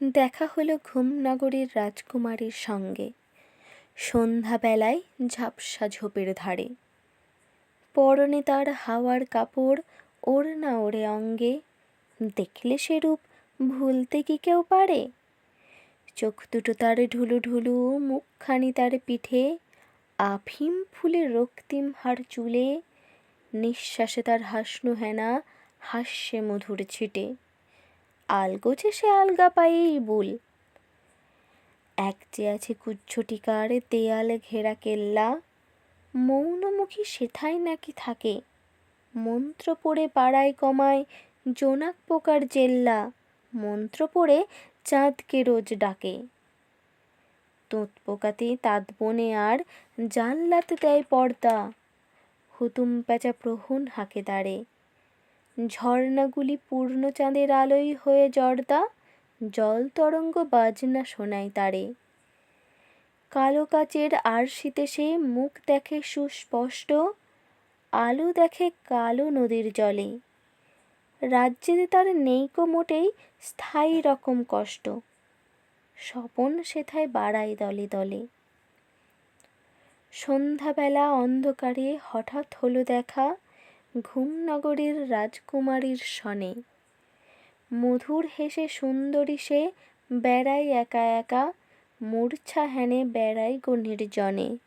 দেখা হলো ঘুমনগরীর রাজকুমারীর সঙ্গে সন্ধ্যাবেলায় ঝাপসা ঝোপের ধারে। পরনে তার হাওয়ার কাপড়, ওড়না ওড়ে অঙ্গে, দেখলে সে রূপ ভুলতে কি কেউ পারে? চোখ দুটো তার ঢুলু ঢুলু, মুখখানি তার পিঠে, আফিম ফুলের রক্তিম হার চুলে, নিঃশ্বাসে তার হাসনু হেনা, হাস্যে মধুর ছিটে। আলগোছে সে আলগা পায়েই বুল। এক যে আছে কুজ্ঝটিকার দেয়াল ঘেরা কেল্লা, মৌনমুখী সেথায় নাকি থাকে। মন্ত্র পড়ে পাড়ায় কমায় জোনাক পোকার জেল্লা, মন্ত্র পড়ে চাঁদকে রোজ ডাকে। তোঁত পোকাতে তাঁত বনে আর জানলাতে দেয় পর্দা, হুতুম প্যাঁচা প্রহন হাঁকে দাঁড়ে। ঝর্ণাগুলি পূর্ণ চাঁদের আলোয় হয়ে জর্দা, জল তরঙ্গ বাজনা শোনায় তারে। কালো কাচের আরশিতে সে মুখ দেখে সুস্পষ্ট, আলো দেখে কালো নদীর জলে। রাজ্যেতে তার নেইকো মোটেই স্থায়ী রকম কষ্ট, স্বপন সেথায় বাড়ায় দলে দলে। সন্ধ্যাবেলা অন্ধকারে হঠাৎ হলো দেখা ঘুমনগরীর রাজকুমারীর সনে। মধুর হেসে সুন্দরী সে বেড়ায় একা একা, মূর্ছা হেনে বেড়ায় গো নির্জনে।